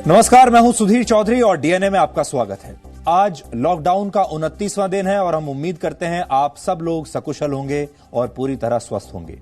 नमस्कार, मैं हूं सुधीर चौधरी और डीएनए में आपका स्वागत है। आज लॉकडाउन का 29वां दिन है और हम उम्मीद करते हैं आप सब लोग सकुशल होंगे और पूरी तरह स्वस्थ होंगे।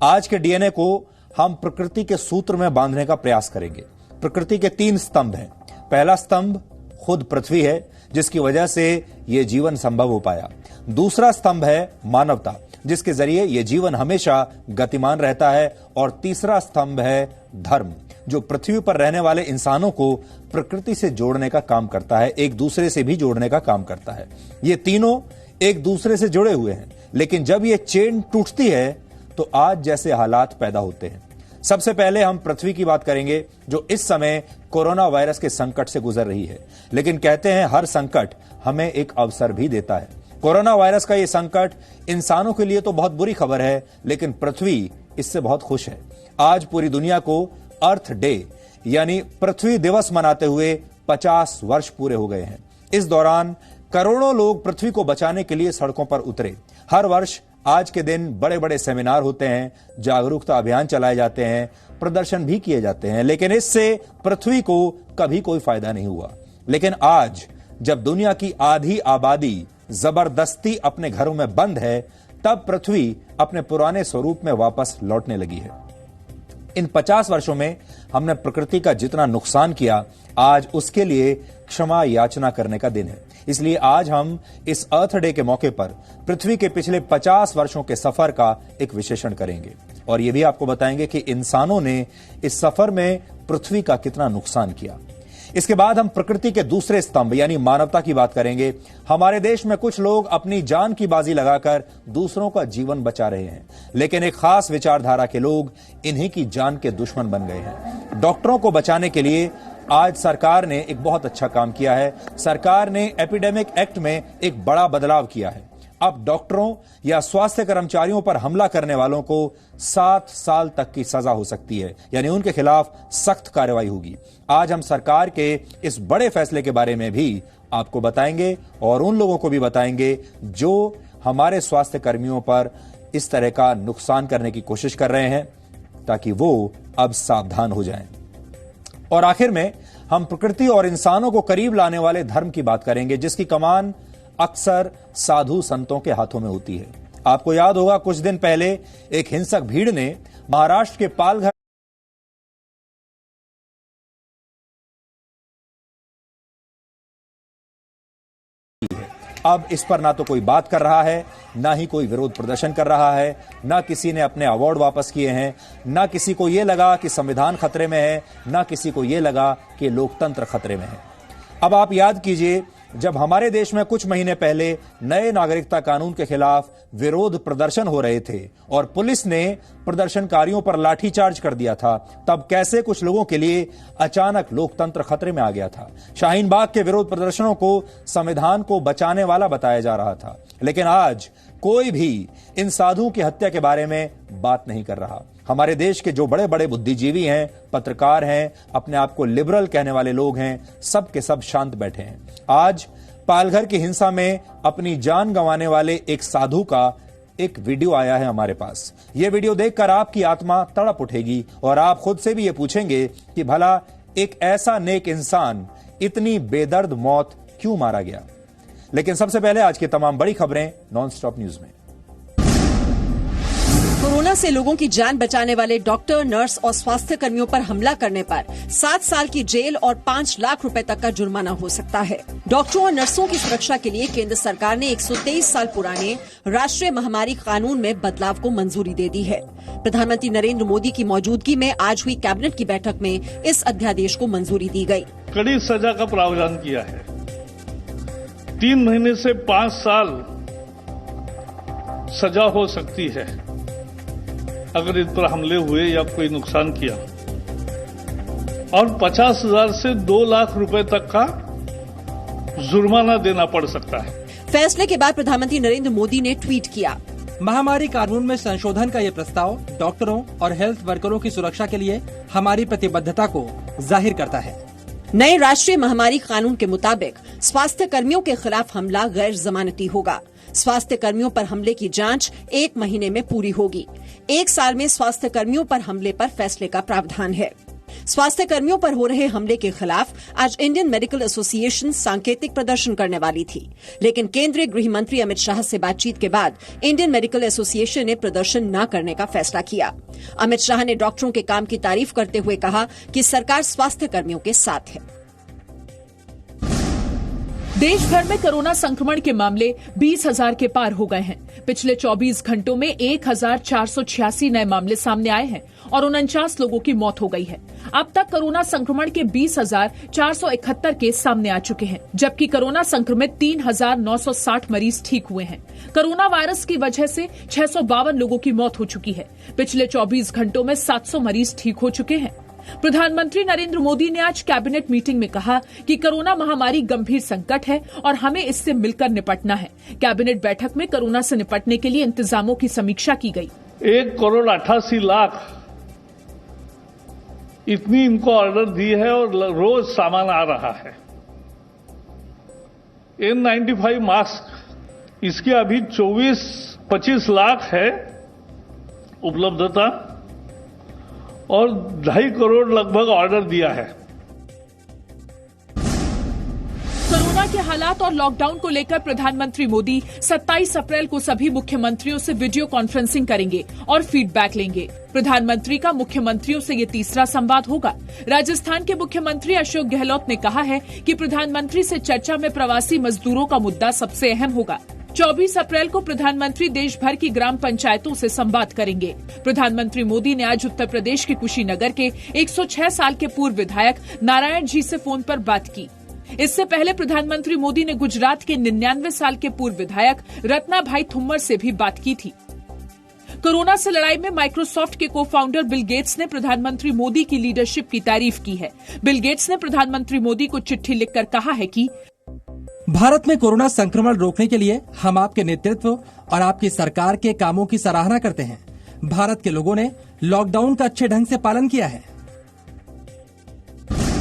आज के डीएनए को हम प्रकृति के सूत्र में बांधने का प्रयास करेंगे। प्रकृति के 3 स्तंभ हैं। पहला स्तंभ खुद पृथ्वी है, जिसकी वजह से यह जीवन संभव हो पाया। दूसरा स्तंभ है मानवता, जिसके जरिए यह जीवन हमेशा गतिमान रहता है। और तीसरा स्तंभ है धर्म, जो पृथ्वी पर रहने वाले इंसानों को प्रकृति से जोड़ने का काम करता है, एक दूसरे से भी जोड़ने का काम करता है। ये तीनों एक दूसरे से जुड़े हुए हैं, लेकिन जब ये चेन टूटती है तो आज जैसे हालात पैदा होते हैं। सबसे पहले हम पृथ्वी की बात करेंगे, जो इस समय कोरोना वायरस के संकट से गुजर रही है। लेकिन कहते हैं हर संकट हमें एक अवसर भी देता है। कोरोना वायरस का यह संकट इंसानों के लिए तो बहुत बुरी खबर है, लेकिन पृथ्वी इससे बहुत खुश है। आज पूरी दुनिया को अर्थ डे यानी पृथ्वी दिवस मनाते हुए 50 वर्ष पूरे हो गए हैं। इस दौरान करोड़ों लोग पृथ्वी को बचाने के लिए सड़कों पर उतरे। हर वर्ष आज के दिन बड़े बड़े सेमिनार होते हैं, जागरूकता अभियान चलाए जाते हैं, प्रदर्शन भी किए जाते हैं, लेकिन इससे पृथ्वी को कभी कोई फायदा नहीं हुआ। लेकिन आज जब दुनिया की आधी आबादी जबरदस्ती अपने घरों में बंद है, तब पृथ्वी अपने पुराने स्वरूप में वापस लौटने लगी है। इन 50 वर्षों में हमने प्रकृति का जितना नुकसान किया, आज उसके लिए क्षमा याचना करने का दिन है। इसलिए आज हम इस अर्थ डे के मौके पर पृथ्वी के पिछले 50 वर्षों के सफर का एक विश्लेषण करेंगे और यह भी आपको बताएंगे कि इंसानों ने इस सफर में पृथ्वी का कितना नुकसान किया। इसके बाद हम प्रकृति के दूसरे स्तंभ यानी मानवता की बात करेंगे। हमारे देश में कुछ लोग अपनी जान की बाजी लगाकर दूसरों का जीवन बचा रहे हैं, लेकिन एक खास विचारधारा के लोग इन्हीं की जान के दुश्मन बन गए हैं। डॉक्टरों को बचाने के लिए आज सरकार ने एक बहुत अच्छा काम किया है। सरकार ने एपिडेमिक एक्ट में एक बड़ा बदलाव किया है। अब डॉक्टरों या स्वास्थ्य कर्मचारियों पर हमला करने वालों को 7 साल तक की सजा हो सकती है, यानी उनके खिलाफ सख्त कार्रवाई होगी। आज हम सरकार के इस बड़े फैसले के बारे में भी आपको बताएंगे और उन लोगों को भी बताएंगे जो हमारे स्वास्थ्य कर्मियों पर इस तरह का नुकसान करने की कोशिश कर रहे हैं, ताकि वो अब सावधान हो जाएं। और आखिर में हम प्रकृति और इंसानों को करीब लाने वाले धर्म की बात करेंगे, जिसकी कमान अक्सर साधु संतों के हाथों में होती है। आपको याद होगा, कुछ दिन पहले एक हिंसक भीड़ ने महाराष्ट्र के पालघर अब इस पर ना तो कोई बात कर रहा है, ना ही कोई विरोध प्रदर्शन कर रहा है, ना किसी ने अपने अवार्ड वापस किए हैं, ना किसी को यह लगा कि संविधान खतरे में है, ना किसी को यह लगा कि लोकतंत्र खतरे में है। अब आप याद कीजिए, जब हमारे देश में कुछ महीने पहले नए नागरिकता कानून के खिलाफ विरोध प्रदर्शन हो रहे थे और पुलिस ने प्रदर्शनकारियों पर लाठीचार्ज कर दिया था, तब कैसे कुछ लोगों के लिए अचानक लोकतंत्र खतरे में आ गया था। शाहीन बाग के विरोध प्रदर्शनों को संविधान को बचाने वाला बताया जा रहा था, लेकिन आज कोई भी इन साधुओं की हत्या के बारे में बात नहीं कर रहा। हमारे देश के जो बड़े बड़े बुद्धिजीवी हैं, पत्रकार हैं, अपने आप को लिबरल कहने वाले लोग हैं, सब के सब शांत बैठे हैं। आज पालघर की हिंसा में अपनी जान गंवाने वाले एक साधु का एक वीडियो आया है हमारे पास। यह वीडियो देखकर आपकी आत्मा तड़प उठेगी और आप खुद से भी यह पूछेंगे कि भला एक ऐसा नेक इंसान इतनी बेदर्द मौत क्यों मारा गया। लेकिन सबसे पहले आज की तमाम बड़ी खबरें नॉनस्टॉप न्यूज में। कोरोना से लोगों की जान बचाने वाले डॉक्टर, नर्स और स्वास्थ्य कर्मियों पर हमला करने पर 7 साल की जेल और 5 लाख रुपए तक का जुर्माना हो सकता है। डॉक्टरों और नर्सों की सुरक्षा के लिए केंद्र सरकार ने 123 साल पुराने राष्ट्रीय महामारी कानून में बदलाव को मंजूरी दे दी है। प्रधानमंत्री नरेंद्र मोदी की मौजूदगी में आज हुई कैबिनेट की बैठक में इस अध्यादेश को मंजूरी दी गयी। कड़ी सजा का प्रावधान किया है। 3 महीने से 5 साल सजा हो सकती है अगर इस पर हमले हुए या कोई नुकसान किया, और 50,000 से 2 लाख रुपए तक का जुर्माना देना पड़ सकता है। फैसले के बाद प्रधानमंत्री नरेंद्र मोदी ने ट्वीट किया, महामारी कानून में संशोधन का ये प्रस्ताव डॉक्टरों और हेल्थ वर्करों की सुरक्षा के लिए हमारी प्रतिबद्धता को जाहिर करता है। नए राष्ट्रीय महामारी कानून के मुताबिक स्वास्थ्य कर्मियों के खिलाफ हमला गैर जमानती होगा। स्वास्थ्य कर्मियों पर हमले की जांच 1 महीने में पूरी होगी। 1 साल में स्वास्थ्य कर्मियों पर हमले पर फैसले का प्रावधान है। स्वास्थ्य कर्मियों पर हो रहे हमले के खिलाफ आज इंडियन मेडिकल एसोसिएशन सांकेतिक प्रदर्शन करने वाली थी, लेकिन केंद्रीय गृह मंत्री अमित शाह से बातचीत के बाद इंडियन मेडिकल एसोसिएशन ने प्रदर्शन न करने का फैसला किया। अमित शाह ने डॉक्टरों के काम की तारीफ करते हुए कहा कि सरकार स्वास्थ्य कर्मियों के साथ है। देश भर में कोरोना संक्रमण के मामले 20,000 के पार हो गए हैं। पिछले 24 घंटों में 1,486 नए मामले सामने आए हैं और 49 लोगों की मौत हो गई है। अब तक कोरोना संक्रमण के 20,471 केस सामने आ चुके हैं, जबकि कोरोना संक्रमित 3,960 मरीज ठीक हुए हैं। कोरोना वायरस की वजह से 652 लोगों की मौत हो चुकी है। पिछले 24 घंटों में 700 मरीज ठीक हो चुके हैं। प्रधानमंत्री नरेंद्र मोदी ने आज कैबिनेट मीटिंग में कहा कि कोरोना महामारी गंभीर संकट है और हमें इससे मिलकर निपटना है। कैबिनेट बैठक में कोरोना से निपटने के लिए इंतजामों की समीक्षा की गई। 1,88,00,000 इतनी इनको ऑर्डर दी है और रोज सामान आ रहा है। N95 मास्क इसके अभी 24-25 लाख है उपलब्धता और 2.5 करोड़ लगभग ऑर्डर दिया है। कोरोना के हालात और लॉकडाउन को लेकर प्रधानमंत्री मोदी 27 अप्रैल को सभी मुख्यमंत्रियों से वीडियो कॉन्फ्रेंसिंग करेंगे और फीडबैक लेंगे। प्रधानमंत्री का मुख्यमंत्रियों से ये तीसरा संवाद होगा। राजस्थान के मुख्यमंत्री अशोक गहलोत ने कहा है कि प्रधानमंत्री से चर्चा में प्रवासी मजदूरों का मुद्दा सबसे अहम होगा। 24 अप्रैल को प्रधानमंत्री देश भर की ग्राम पंचायतों से संवाद करेंगे। प्रधानमंत्री मोदी ने आज उत्तर प्रदेश के कुशीनगर के 106 साल के पूर्व विधायक नारायण जी से फोन पर बात की। इससे पहले प्रधानमंत्री मोदी ने गुजरात के 99 साल के पूर्व विधायक रत्नाभाई थुम्मर से भी बात की थी। कोरोना से लड़ाई में माइक्रोसॉफ्ट के को फाउंडर बिल गेट्स ने प्रधानमंत्री मोदी की लीडरशिप की तारीफ की है। बिल गेट्स ने प्रधानमंत्री मोदी को चिट्ठी लिखकर कहा है कि भारत में कोरोना संक्रमण रोकने के लिए हम आपके नेतृत्व और आपकी सरकार के कामों की सराहना करते हैं। भारत के लोगों ने लॉकडाउन का अच्छे ढंग से पालन किया है।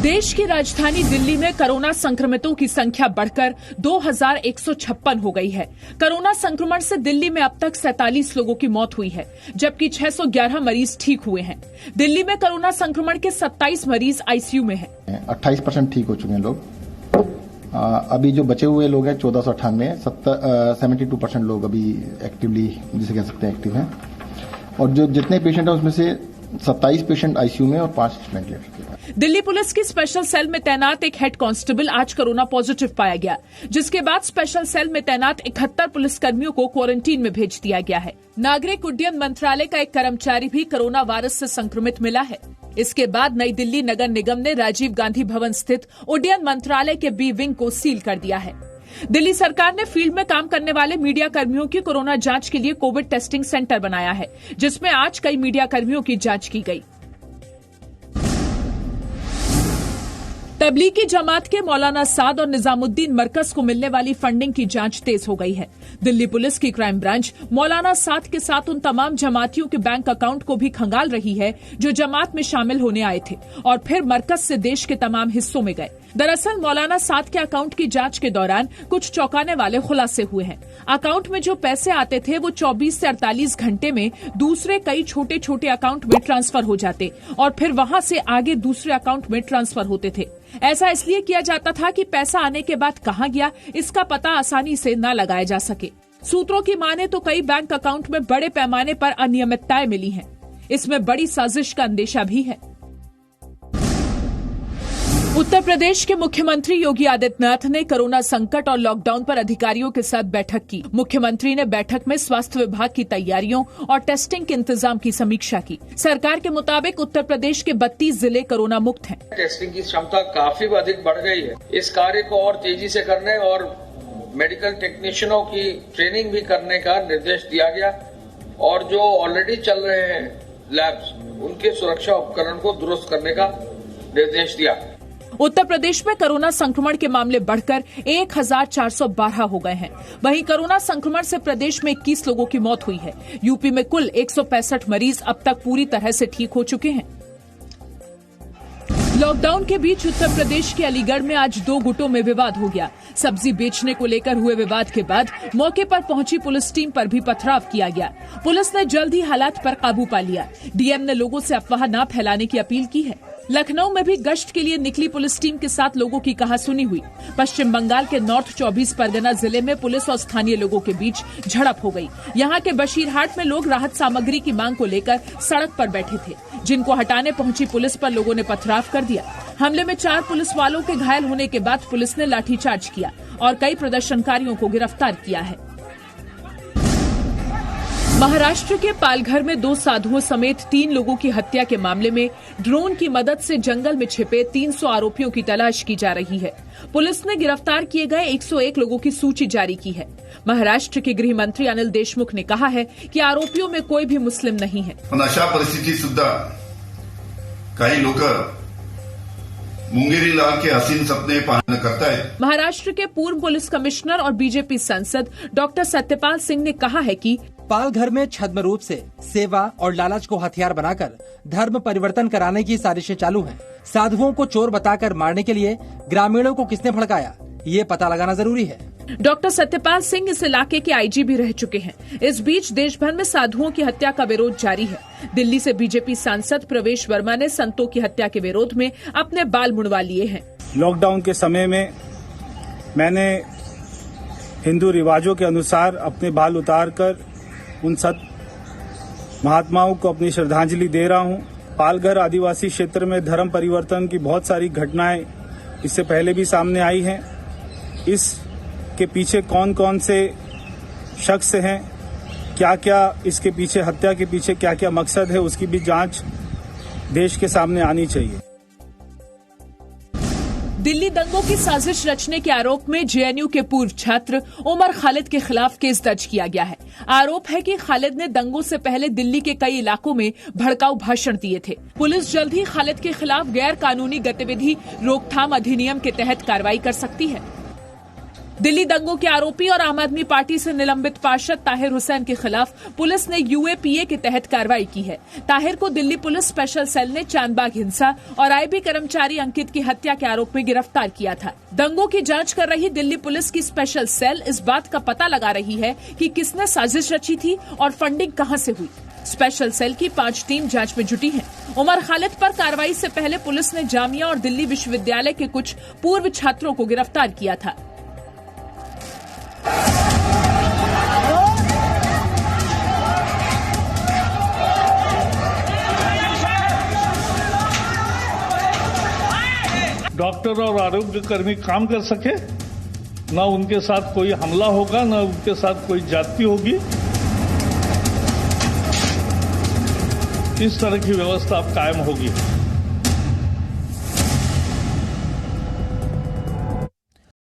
देश की राजधानी दिल्ली में कोरोना संक्रमितों की संख्या बढ़कर 2,156 हो गई है। कोरोना संक्रमण से दिल्ली में अब तक 47 लोगों की मौत हुई है, जबकि 611 मरीज ठीक हुए हैं। दिल्ली में कोरोना संक्रमण के 27 मरीज आईसीयू में हैं। 28% ठीक हो चुके हैं लोग। अभी जो बचे हुए लोग हैं 1498, 72% लोग अभी एक्टिवली जिसे कह सकते हैं एक्टिव हैं। और जो जितने पेशेंट हैं उसमें से 27 पेशेंट आईसीयू में और 5 वेंटिलेटर पे। दिल्ली पुलिस की स्पेशल सेल में तैनात एक हेड कांस्टेबल आज कोरोना पॉजिटिव पाया गया, जिसके बाद स्पेशल सेल में तैनात 71 पुलिसकर्मियों को क्वारंटीन में भेज दिया गया है। नागरिक उड्डयन मंत्रालय का एक कर्मचारी भी कोरोना वायरस से संक्रमित मिला है। इसके बाद नई दिल्ली नगर निगम ने राजीव गांधी भवन स्थित उड्डयन मंत्रालय के बी विंग को सील कर दिया है। दिल्ली सरकार ने फील्ड में काम करने वाले मीडिया कर्मियों की कोरोना जांच के लिए कोविड टेस्टिंग सेंटर बनाया है, जिसमें आज कई मीडिया कर्मियों की जांच की गई। तबलीगी जमात के मौलाना साद और निजामुद्दीन मरकज को मिलने वाली फंडिंग की जांच तेज हो गई है। दिल्ली पुलिस की क्राइम ब्रांच मौलाना साद के साथ उन तमाम जमातियों के बैंक अकाउंट को भी खंगाल रही है जो जमात में शामिल होने आए थे और फिर मरकज से देश के तमाम हिस्सों में गए। दरअसल मौलाना साद के अकाउंट की जांच के दौरान कुछ चौंकाने वाले खुलासे हुए हैं। अकाउंट में जो पैसे आते थे वो 24 से 48 घंटे में दूसरे कई छोटे छोटे अकाउंट में ट्रांसफर हो जाते और फिर वहां से आगे दूसरे अकाउंट में ट्रांसफर होते थे। ऐसा इसलिए किया जाता था कि पैसा आने के बाद कहां गया इसका पता आसानी से न लगाया जा सके। सूत्रों की माने तो कई बैंक अकाउंट में बड़े पैमाने पर अनियमितताएं मिली हैं। इसमें बड़ी साजिश का अंदेशा भी है। उत्तर प्रदेश के मुख्यमंत्री योगी आदित्यनाथ ने कोरोना संकट और लॉकडाउन पर अधिकारियों के साथ बैठक की। मुख्यमंत्री ने बैठक में स्वास्थ्य विभाग की तैयारियों और टेस्टिंग के इंतजाम की समीक्षा की। सरकार के मुताबिक उत्तर प्रदेश के 32 जिले कोरोना मुक्त हैं। टेस्टिंग की क्षमता काफी अधिक बढ़ गई है। इस कार्य को और तेजी से करने और मेडिकल टेक्नीशियनों की ट्रेनिंग भी करने का निर्देश दिया गया और जो ऑलरेडी चल रहे हैं लैब्स उनके सुरक्षा उपकरण को दुरुस्त करने का निर्देश दिया। उत्तर प्रदेश में कोरोना संक्रमण के मामले बढ़कर 1,412 हो गए हैं। वहीं कोरोना संक्रमण से प्रदेश में 21 लोगों की मौत हुई है। यूपी में कुल 165 मरीज अब तक पूरी तरह से ठीक हो चुके हैं। लॉकडाउन के बीच उत्तर प्रदेश के अलीगढ़ में आज 2 गुटों में विवाद हो गया। सब्जी बेचने को लेकर हुए विवाद के बाद मौके पर पहुंची पुलिस टीम पर भी पथराव किया गया। पुलिस ने जल्द ही हालात पर काबू पा लिया। डीएम ने लोगों से अफवाह न फैलाने की अपील की है। लखनऊ में भी गश्त के लिए निकली पुलिस टीम के साथ लोगों की कहासुनी हुई। पश्चिम बंगाल के नॉर्थ 24 परगना जिले में पुलिस और स्थानीय लोगों के बीच झड़प हो गई। यहाँ के बशीरहाट में लोग राहत सामग्री की मांग को लेकर सड़क पर बैठे थे, जिनको हटाने पहुंची पुलिस पर लोगों ने पथराव कर दिया। हमले में 4 पुलिस वालों के घायल होने के बाद पुलिस ने लाठीचार्ज किया और कई प्रदर्शनकारियों को गिरफ्तार किया है। महाराष्ट्र के पालघर में 2 साधुओं समेत 3 लोगों की हत्या के मामले में ड्रोन की मदद से जंगल में छिपे 300 आरोपियों की तलाश की जा रही है। पुलिस ने गिरफ्तार किए गए 101 लोगों की सूची जारी की है। महाराष्ट्र के गृह मंत्री अनिल देशमुख ने कहा है कि आरोपियों में कोई भी मुस्लिम नहीं है। पण अशा परिस्थितीत सुद्धा काही लोक मुंगेरी लाल के हसीन सपने पालन करतायत। महाराष्ट्र के पूर्व पुलिस कमिश्नर और बीजेपी सांसद डॉक्टर सत्यपाल सिंह ने कहा है कि पालघर में छद्म रूप से सेवा और लालच को हथियार बनाकर धर्म परिवर्तन कराने की साजिशें चालू हैं। साधुओं को चोर बताकर मारने के लिए ग्रामीणों को किसने भड़काया, ये पता लगाना जरूरी है। डॉक्टर सत्यपाल सिंह इस इलाके के आईजी भी रह चुके हैं। इस बीच देश भर में साधुओं की हत्या का विरोध जारी है। दिल्ली से बीजेपी सांसद प्रवेश वर्मा ने संतों की हत्या के विरोध में अपने बाल मुड़वा लिए हैं। लॉकडाउन के समय में मैंने हिंदू रिवाजों के अनुसार अपने बाल उतार कर उन सत महात्माओं को अपनी श्रद्धांजलि दे रहा हूं। पालघर आदिवासी क्षेत्र में धर्म परिवर्तन की बहुत सारी घटनाएं इससे पहले भी सामने आई हैं। इसके पीछे कौन कौन से शख्स हैं, क्या क्या इसके पीछे, हत्या के पीछे क्या क्या मकसद है, उसकी भी जांच देश के सामने आनी चाहिए। दिल्ली दंगों की साजिश रचने के आरोप में जेएनयू के पूर्व छात्र उमर खालिद के खिलाफ केस दर्ज किया गया है। आरोप है कि खालिद ने दंगों से पहले दिल्ली के कई इलाकों में भड़काऊ भाषण दिए थे। पुलिस जल्द ही खालिद के खिलाफ गैर कानूनी गतिविधि रोकथाम अधिनियम के तहत कार्रवाई कर सकती है। दिल्ली दंगों के आरोपी और आम आदमी पार्टी से निलंबित पार्षद ताहिर हुसैन के खिलाफ पुलिस ने यूएपीए के तहत कार्रवाई की है। ताहिर को दिल्ली पुलिस स्पेशल सेल ने चांदबाग हिंसा और आईबी कर्मचारी अंकित की हत्या के आरोप में गिरफ्तार किया था। दंगों की जांच कर रही दिल्ली पुलिस की स्पेशल सेल इस बात का पता लगा रही है कि किसने साजिश रची थी और फंडिंग कहां से हुई। स्पेशल सेल की 5 टीम जांच में जुटी है। उमर खालिद पर कार्रवाई से पहले पुलिस ने जामिया और दिल्ली विश्वविद्यालय के कुछ पूर्व छात्रों को गिरफ्तार किया था। डॉक्टर और आरोग्य कर्मी काम कर सके, न उनके साथ कोई हमला होगा, न उनके साथ कोई जाति होगी। इस तरह की व्यवस्था अब कायम होगी।